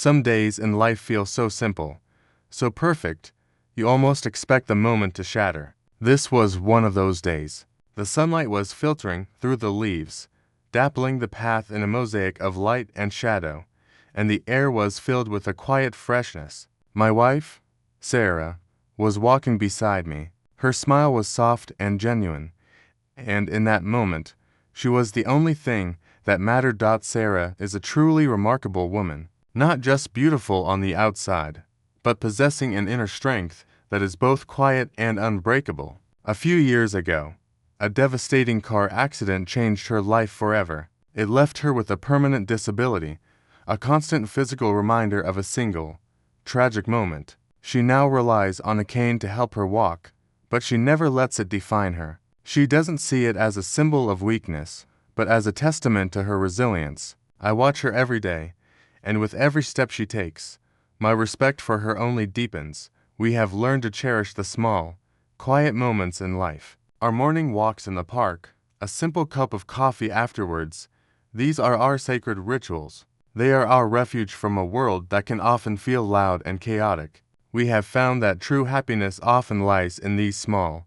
Some days in life feel so simple, so perfect, you almost expect the moment to shatter. This was one of those days. The sunlight was filtering through the leaves, dappling the path in a mosaic of light and shadow, and the air was filled with a quiet freshness. My wife, Sarah, was walking beside me. Her smile was soft and genuine, and in that moment, she was the only thing that mattered. Sarah is a truly remarkable woman, not just beautiful on the outside, but possessing an inner strength that is both quiet and unbreakable. A few years ago, a devastating car accident changed her life forever. It left her with a permanent disability, a constant physical reminder of a single, tragic moment. She now relies on a cane to help her walk, but she never lets it define her. She doesn't see it as a symbol of weakness, but as a testament to her resilience. I watch her every day, and with every step she takes, my respect for her only deepens. We have learned to cherish the small, quiet moments in life. Our morning walks in the park, a simple cup of coffee afterwards, these are our sacred rituals. They are our refuge from a world that can often feel loud and chaotic. We have found that true happiness often lies in these small,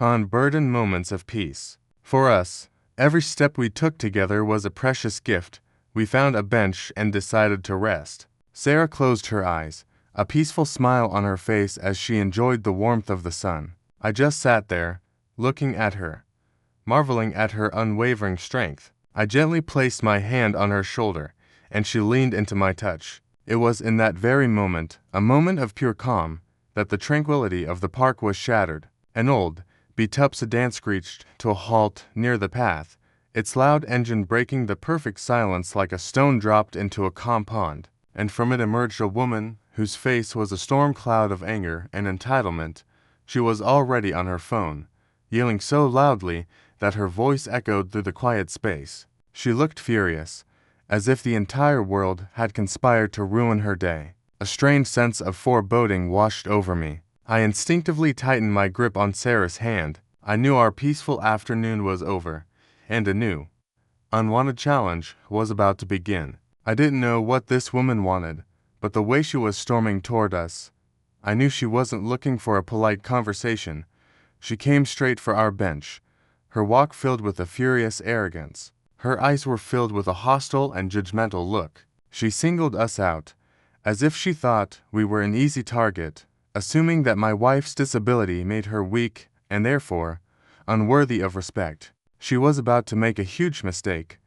unburdened moments of peace. For us, every step we took together was a precious gift. We found a bench and decided to rest. Sarah closed her eyes, a peaceful smile on her face as she enjoyed the warmth of the sun. I just sat there, looking at her, marveling at her unwavering strength. I gently placed my hand on her shoulder, and she leaned into my touch. It was in that very moment, a moment of pure calm, that the tranquility of the park was shattered. An old, beat-up sedan screeched to a halt near the path, its loud engine breaking the perfect silence like a stone dropped into a calm pond. And from it emerged a woman whose face was a storm cloud of anger and entitlement. She was already on her phone, yelling so loudly that her voice echoed through the quiet space. She looked furious, as if the entire world had conspired to ruin her day. A strange sense of foreboding washed over me. I instinctively tightened my grip on Sarah's hand. I knew our peaceful afternoon was over, and a new, unwanted challenge was about to begin. I didn't know what this woman wanted, but the way she was storming toward us, I knew she wasn't looking for a polite conversation. She came straight for our bench, her walk filled with a furious arrogance. Her eyes were filled with a hostile and judgmental look. She singled us out, as if she thought we were an easy target, assuming that my wife's disability made her weak and therefore unworthy of respect. She was about to make a huge mistake,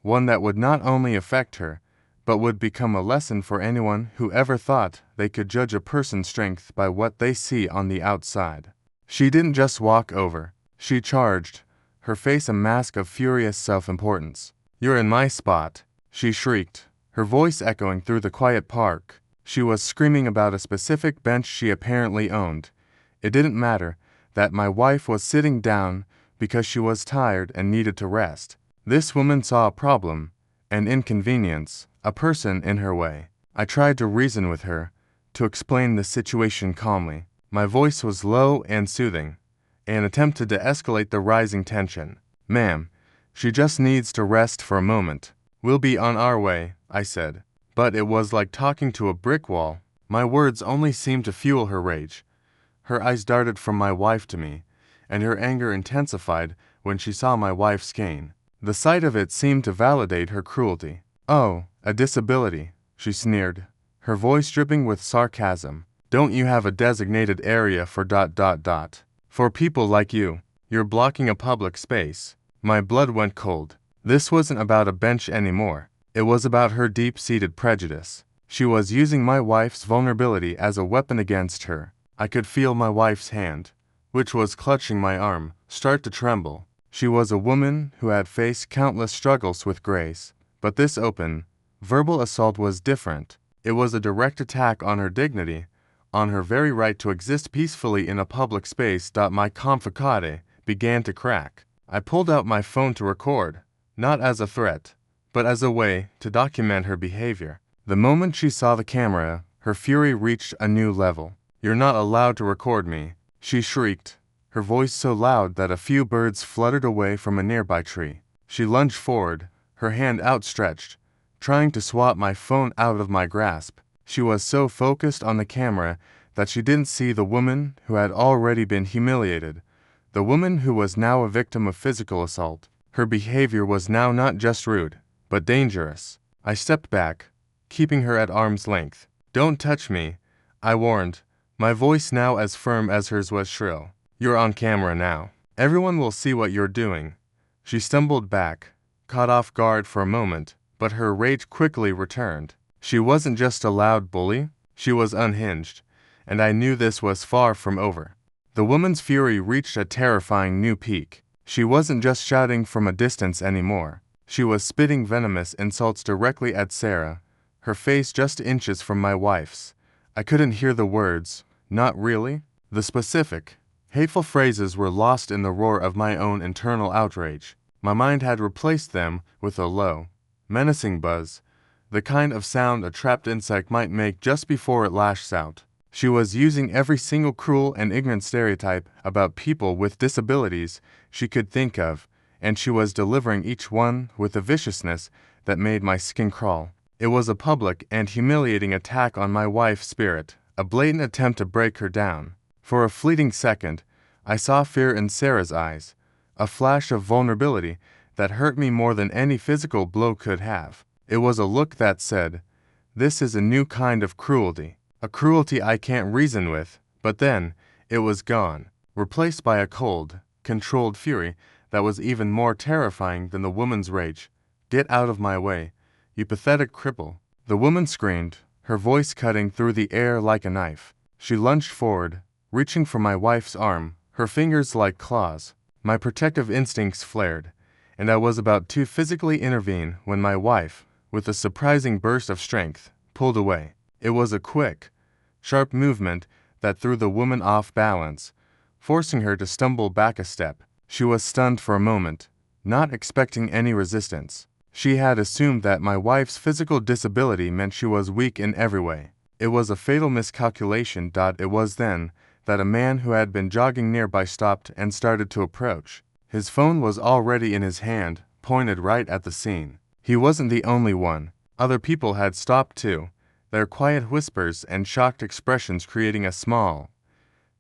one that would not only affect her, but would become a lesson for anyone who ever thought they could judge a person's strength by what they see on the outside. She didn't just walk over, she charged, her face a mask of furious self-importance. "You're in my spot," she shrieked, her voice echoing through the quiet park. She was screaming about a specific bench she apparently owned. It didn't matter that my wife was sitting down because she was tired and needed to rest. This woman saw a problem, an inconvenience, a person in her way. I tried to reason with her, to explain the situation calmly. My voice was low and soothing, an attempt to de-escalate the rising tension. "Ma'am, she just needs to rest for a moment. We'll be on our way," I said. But it was like talking to a brick wall. My words only seemed to fuel her rage. Her eyes darted from my wife to me, and her anger intensified when she saw my wife's cane. The sight of it seemed to validate her cruelty. "Oh, a disability," she sneered, her voice dripping with sarcasm. "Don't you have a designated area for ... For people like you? You're blocking a public space." My blood went cold. This wasn't about a bench anymore. It was about her deep-seated prejudice. She was using my wife's vulnerability as a weapon against her. I could feel my wife's hand, which was clutching my arm, start to tremble. She was a woman who had faced countless struggles with grace, but this open, verbal assault was different. It was a direct attack on her dignity, on her very right to exist peacefully in a public space. My confrontation began to crack. I pulled out my phone to record, not as a threat, but as a way to document her behavior. The moment she saw the camera, her fury reached a new level. "You're not allowed to record me," she shrieked, her voice so loud that a few birds fluttered away from a nearby tree. She lunged forward, her hand outstretched, trying to swat my phone out of my grasp. She was so focused on the camera that she didn't see the woman who had already been humiliated, the woman who was now a victim of physical assault. Her behavior was now not just rude, but dangerous. I stepped back, keeping her at arm's length. "Don't touch me," I warned, my voice now as firm as hers was shrill. "You're on camera now. Everyone will see what you're doing." She stumbled back, caught off guard for a moment, but her rage quickly returned. She wasn't just a loud bully, she was unhinged, and I knew this was far from over. The woman's fury reached a terrifying new peak. She wasn't just shouting from a distance anymore. She was spitting venomous insults directly at Sarah, her face just inches from my wife's. I couldn't hear the words, "Not really?" The specific, hateful phrases were lost in the roar of my own internal outrage. My mind had replaced them with a low, menacing buzz, the kind of sound a trapped insect might make just before it lashes out. She was using every single cruel and ignorant stereotype about people with disabilities she could think of, and she was delivering each one with a viciousness that made my skin crawl. It was a public and humiliating attack on my wife's spirit, a blatant attempt to break her down. For a fleeting second, I saw fear in Sarah's eyes, a flash of vulnerability that hurt me more than any physical blow could have. It was a look that said, "This is a new kind of cruelty, a cruelty I can't reason with." But then, it was gone, replaced by a cold, controlled fury that was even more terrifying than the woman's rage. "Get out of my way, you pathetic cripple." The woman screamed, her voice cutting through the air like a knife. She lunged forward, reaching for my wife's arm, her fingers like claws. My protective instincts flared, and I was about to physically intervene when my wife, with a surprising burst of strength, pulled away. It was a quick, sharp movement that threw the woman off balance, forcing her to stumble back a step. She was stunned for a moment, not expecting any resistance. She had assumed that my wife's physical disability meant she was weak in every way. It was a fatal miscalculation. It was then that a man who had been jogging nearby stopped and started to approach. His phone was already in his hand, pointed right at the scene. He wasn't the only one. Other people had stopped too, their quiet whispers and shocked expressions creating a small,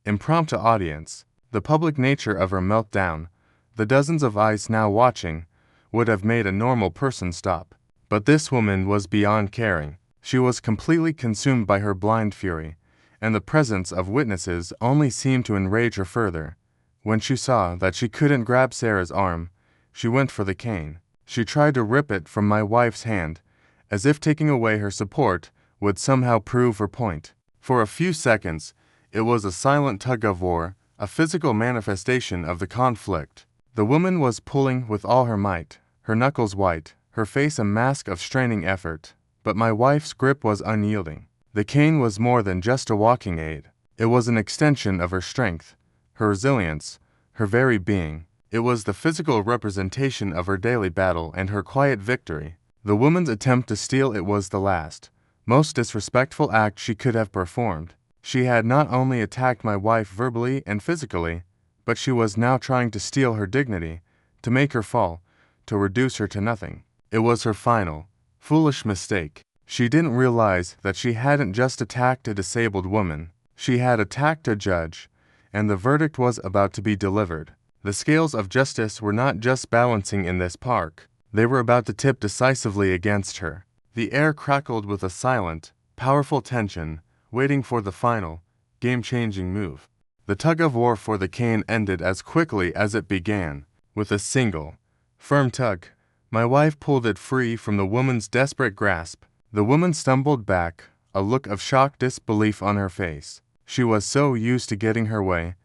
impromptu audience. The public nature of her meltdown, the dozens of eyes now watching, would have made a normal person stop. But this woman was beyond caring. She was completely consumed by her blind fury, and the presence of witnesses only seemed to enrage her further. When she saw that she couldn't grab Sarah's arm, she went for the cane. She tried to rip it from my wife's hand, as if taking away her support would somehow prove her point. For a few seconds, it was a silent tug-of-war, a physical manifestation of the conflict. The woman was pulling with all her might, her knuckles white, her face a mask of straining effort. But my wife's grip was unyielding. The cane was more than just a walking aid. It was an extension of her strength, her resilience, her very being. It was the physical representation of her daily battle and her quiet victory. The woman's attempt to steal it was the last, most disrespectful act she could have performed. She had not only attacked my wife verbally and physically, but she was now trying to steal her dignity, to make her fall, to reduce her to nothing. It was her final, foolish mistake. She didn't realize that she hadn't just attacked a disabled woman. She had attacked a judge, and the verdict was about to be delivered. The scales of justice were not just balancing in this park. They were about to tip decisively against her. The air crackled with a silent, powerful tension, waiting for the final, game-changing move. The tug-of-war for the cane ended as quickly as it began, with a single, firm tug. My wife pulled it free from the woman's desperate grasp. The woman stumbled back, a look of shocked disbelief on her face. She was so used to getting her way,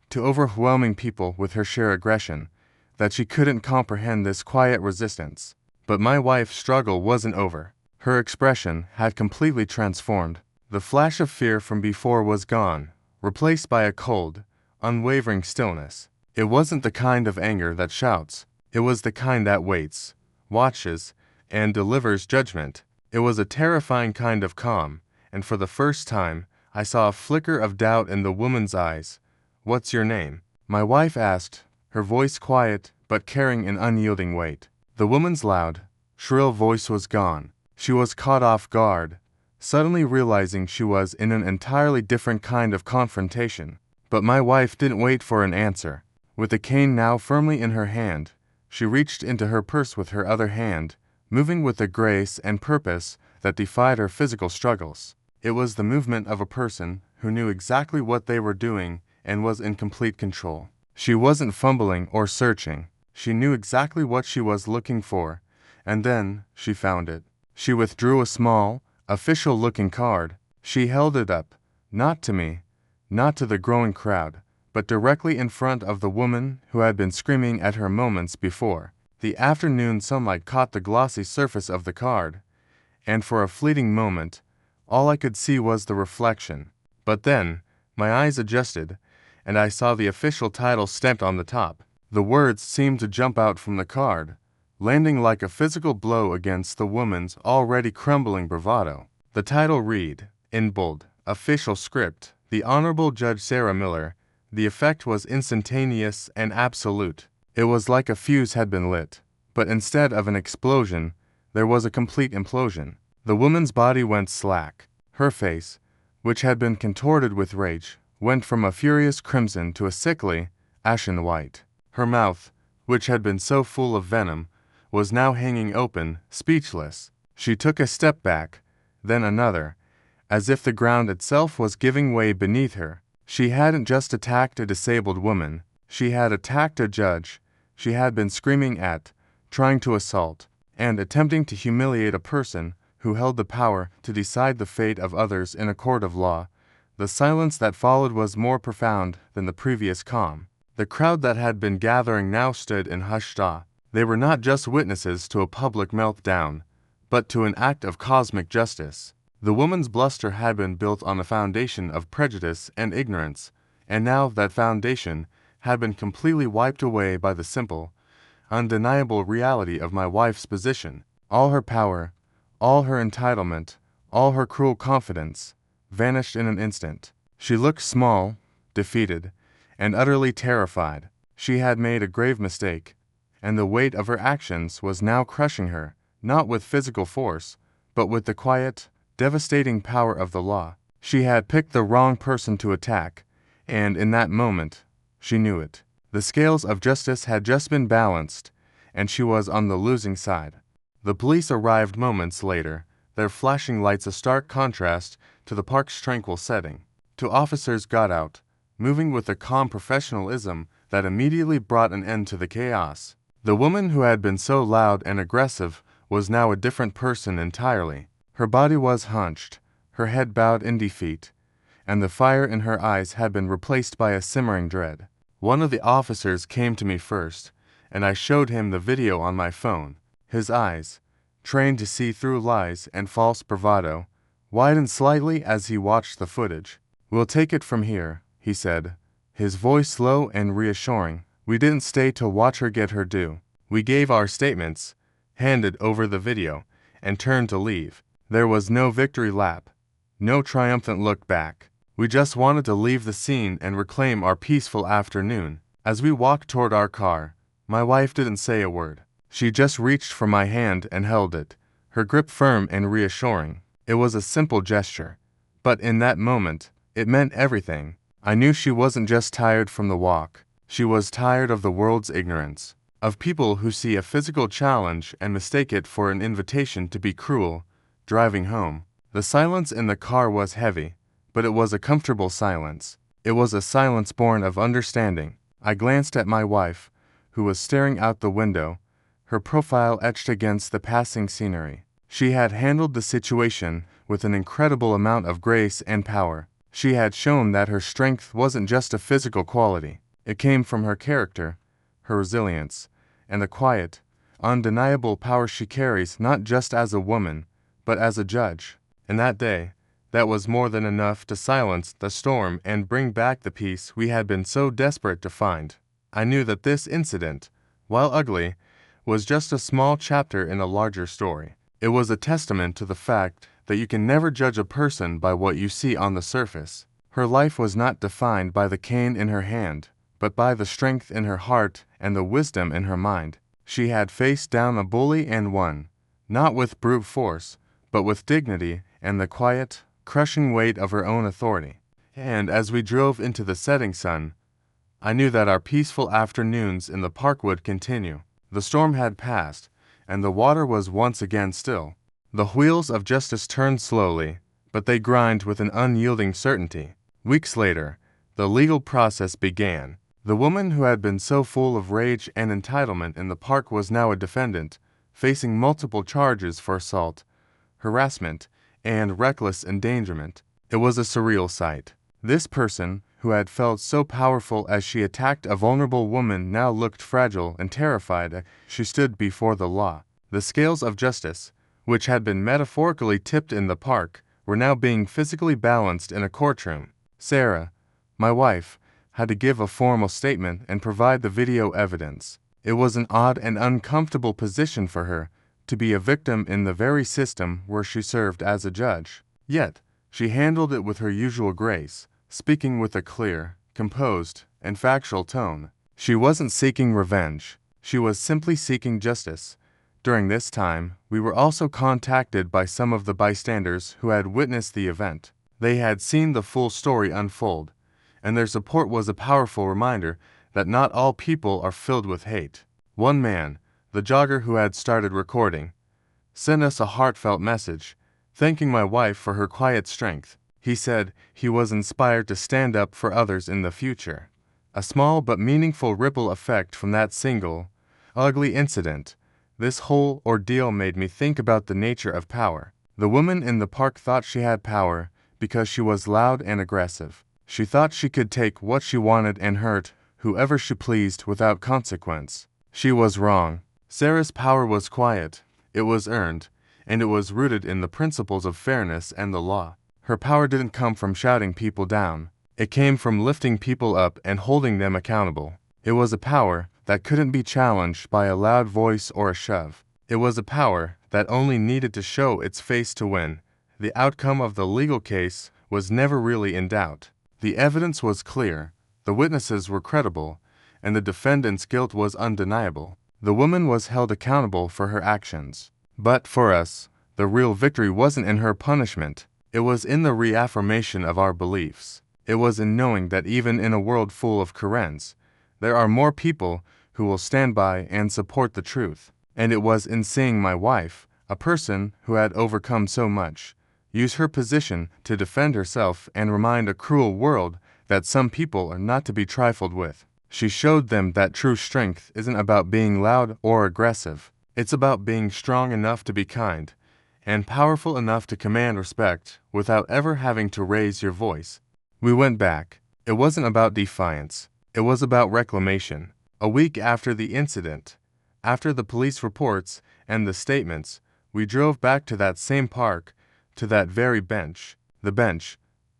to overwhelming people with her sheer aggression, that she couldn't comprehend this quiet resistance. But my wife's struggle wasn't over. Her expression had completely transformed. The flash of fear from before was gone, replaced by a cold, unwavering stillness. It wasn't the kind of anger that shouts. It was the kind that waits, watches, and delivers judgment. It was a terrifying kind of calm, and for the first time, I saw a flicker of doubt in the woman's eyes. "What's your name?" my wife asked, her voice quiet but carrying an unyielding weight. The woman's loud, shrill voice was gone. She was caught off guard, suddenly realizing she was in an entirely different kind of confrontation. But my wife didn't wait for an answer. With the cane now firmly in her hand, she reached into her purse with her other hand, moving with a grace and purpose that defied her physical struggles. It was the movement of a person who knew exactly what they were doing and was in complete control. She wasn't fumbling or searching. She knew exactly what she was looking for, and then she found it. She withdrew a small, official-looking card. She held it up, not to me, not to the growing crowd, but directly in front of the woman who had been screaming at her moments before. The afternoon sunlight caught the glossy surface of the card, and for a fleeting moment, all I could see was the reflection. But then, my eyes adjusted, and I saw the official title stamped on the top. The words seemed to jump out from the card, landing like a physical blow against the woman's already crumbling bravado. The title read, in bold, official script, The Honorable Judge Sarah Miller. The effect was instantaneous and absolute. It was like a fuse had been lit, but instead of an explosion, there was a complete implosion. The woman's body went slack. Her face, which had been contorted with rage, went from a furious crimson to a sickly, ashen white. Her mouth, which had been so full of venom, was now hanging open, speechless. She took a step back, then another, as if the ground itself was giving way beneath her. She hadn't just attacked a disabled woman. She had attacked a judge she had been screaming at, trying to assault, and attempting to humiliate a person who held the power to decide the fate of others in a court of law. The silence that followed was more profound than the previous calm. The crowd that had been gathering now stood in hushed awe. They were not just witnesses to a public meltdown, but to an act of cosmic justice. The woman's bluster had been built on a foundation of prejudice and ignorance, and now that foundation had been completely wiped away by the simple, undeniable reality of my wife's position. All her power, all her entitlement, all her cruel confidence, vanished in an instant. She looked small, defeated, and utterly terrified. She had made a grave mistake, and the weight of her actions was now crushing her, not with physical force, but with the quiet, devastating power of the law. She had picked the wrong person to attack, and in that moment, she knew it. The scales of justice had just been balanced, and she was on the losing side. The police arrived moments later, their flashing lights a stark contrast to the park's tranquil setting. Two officers got out, moving with a calm professionalism that immediately brought an end to the chaos. The woman who had been so loud and aggressive was now a different person entirely. Her body was hunched, her head bowed in defeat, and the fire in her eyes had been replaced by a simmering dread. One of the officers came to me first, and I showed him the video on my phone. His eyes, trained to see through lies and false bravado, widened slightly as he watched the footage. "We'll take it from here," he said, his voice low and reassuring. "We didn't stay to watch her get her due. We gave our statements, handed over the video, and turned to leave. There was no victory lap, no triumphant look back. We just wanted to leave the scene and reclaim our peaceful afternoon." As we walked toward our car, my wife didn't say a word. She just reached for my hand and held it, her grip firm and reassuring. It was a simple gesture, but in that moment, it meant everything. I knew she wasn't just tired from the walk. She was tired of the world's ignorance, of people who see a physical challenge and mistake it for an invitation to be cruel. Driving home, the silence in the car was heavy, but it was a comfortable silence. It was a silence born of understanding. I glanced at my wife, who was staring out the window, her profile etched against the passing scenery. She had handled the situation with an incredible amount of grace and power. She had shown that her strength wasn't just a physical quality. It came from her character, her resilience, and the quiet, undeniable power she carries not just as a woman, but as a judge. And that day, that was more than enough to silence the storm and bring back the peace we had been so desperate to find. I knew that this incident, while ugly, was just a small chapter in a larger story. It was a testament to the fact that you can never judge a person by what you see on the surface. Her life was not defined by the cane in her hand, but by the strength in her heart and the wisdom in her mind. She had faced down a bully and won, not with brute force, but with dignity and the quiet, crushing weight of her own authority. And as we drove into the setting sun, I knew that our peaceful afternoons in the park would continue. The storm had passed, and the water was once again still. The wheels of justice turned slowly, but they grind with an unyielding certainty. Weeks later, the legal process began. The woman who had been so full of rage and entitlement in the park was now a defendant, facing multiple charges for assault, harassment, and reckless endangerment. It was a surreal sight. This person, who had felt so powerful as she attacked a vulnerable woman, now looked fragile and terrified as she stood before the law. The scales of justice, which had been metaphorically tipped in the park, were now being physically balanced in a courtroom. Sarah, my wife, had to give a formal statement and provide the video evidence. It was an odd and uncomfortable position for her, to be a victim in the very system where she served as a judge. Yet, she handled it with her usual grace, speaking with a clear, composed, and factual tone. She wasn't seeking revenge. She was simply seeking justice. During this time, we were also contacted by some of the bystanders who had witnessed the event. They had seen the full story unfold, and their support was a powerful reminder that not all people are filled with hate. One man, the jogger who had started recording, sent us a heartfelt message, thanking my wife for her quiet strength. He said he was inspired to stand up for others in the future. A small but meaningful ripple effect from that single, ugly incident. This whole ordeal made me think about the nature of power. The woman in the park thought she had power because she was loud and aggressive. She thought she could take what she wanted and hurt whoever she pleased without consequence. She was wrong. Sarah's power was quiet, it was earned, and it was rooted in the principles of fairness and the law. Her power didn't come from shouting people down. It came from lifting people up and holding them accountable. It was a power that couldn't be challenged by a loud voice or a shove. It was a power that only needed to show its face to win. The outcome of the legal case was never really in doubt. The evidence was clear, the witnesses were credible, and the defendant's guilt was undeniable. The woman was held accountable for her actions. But for us, the real victory wasn't in her punishment. It was in the reaffirmation of our beliefs. It was in knowing that even in a world full of Karens, there are more people who will stand by and support the truth. And it was in seeing my wife, a person who had overcome so much, use her position to defend herself and remind a cruel world that some people are not to be trifled with. She showed them that true strength isn't about being loud or aggressive. It's about being strong enough to be kind, and powerful enough to command respect without ever having to raise your voice. We went back. It wasn't about defiance. It was about reclamation. A week after the incident, after the police reports and the statements, we drove back to that same park, to that very bench. The bench,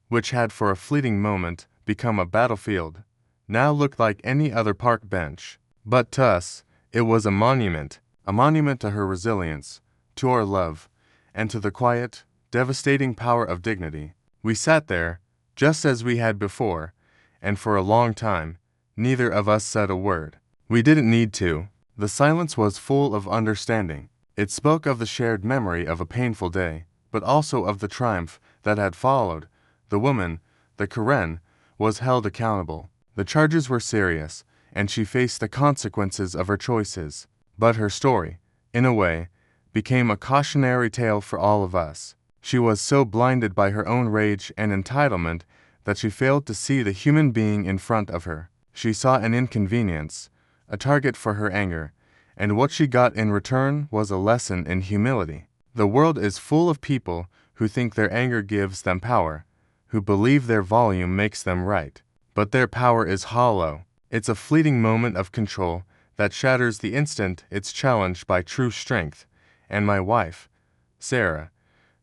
which had for a fleeting moment become a battlefield, now looked like any other park bench. But to us, it was a monument to her resilience, to our love, and to the quiet, devastating power of dignity. We sat there, just as we had before, and for a long time, neither of us said a word. We didn't need to. The silence was full of understanding. It spoke of the shared memory of a painful day, but also of the triumph that had followed. The woman, the Karen, was held accountable. The charges were serious, and she faced the consequences of her choices. But her story, in a way, became a cautionary tale for all of us. She was so blinded by her own rage and entitlement that she failed to see the human being in front of her. She saw an inconvenience, a target for her anger, and what she got in return was a lesson in humility. The world is full of people who think their anger gives them power, who believe their volume makes them right. But their power is hollow. It's a fleeting moment of control that shatters the instant it's challenged by true strength. And my wife, Sarah,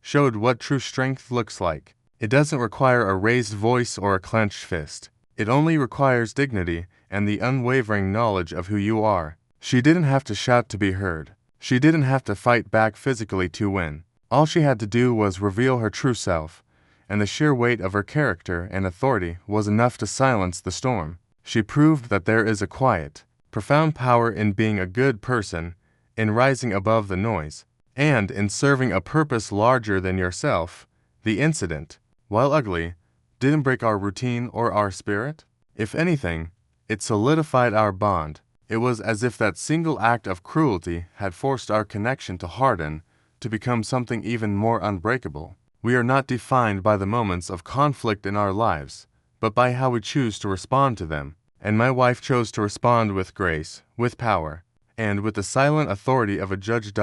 showed what true strength looks like. It doesn't require a raised voice or a clenched fist. It only requires dignity and the unwavering knowledge of who you are. She didn't have to shout to be heard. She didn't have to fight back physically to win. All she had to do was reveal her true self, and the sheer weight of her character and authority was enough to silence the storm. She proved that there is a quiet, profound power in being a good person, in rising above the noise. and in serving a purpose larger than yourself. The incident, while ugly, didn't break our routine or our spirit. If anything, it solidified our bond. It was as if that single act of cruelty had forced our connection to harden, to become something even more unbreakable. We are not defined by the moments of conflict in our lives, but by how we choose to respond to them. And my wife chose to respond with grace, with power, and with the silent authority of a judge.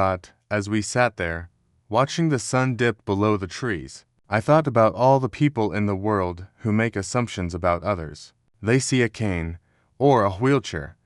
As we sat there, watching the sun dip below the trees, I thought about all the people in the world who make assumptions about others. They see a cane, or a wheelchair,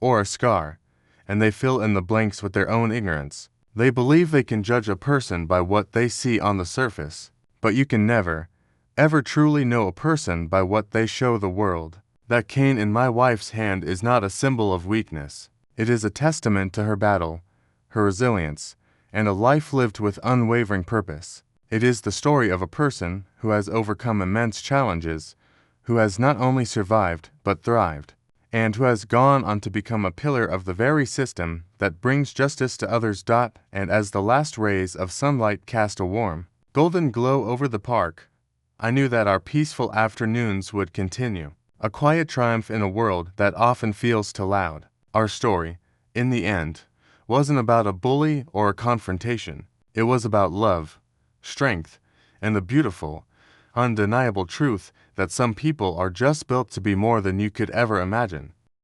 or a scar, and they fill in the blanks with their own ignorance. They believe they can judge a person by what they see on the surface, but you can never, ever truly know a person by what they show the world. That cane in my wife's hand is not a symbol of weakness. It is a testament to her battle, her resilience, and a life lived with unwavering purpose. It is the story of a person who has overcome immense challenges, who has not only survived but thrived, and who has gone on to become a pillar of the very system that brings justice to others. And as the last rays of sunlight cast a warm, golden glow over the park, I knew that our peaceful afternoons would continue, a quiet triumph in a world that often feels too loud. Our story, in the end, wasn't about a bully or a confrontation. It was about love, strength, and the beautiful, undeniable truth that some people are just built to be more than you could ever imagine.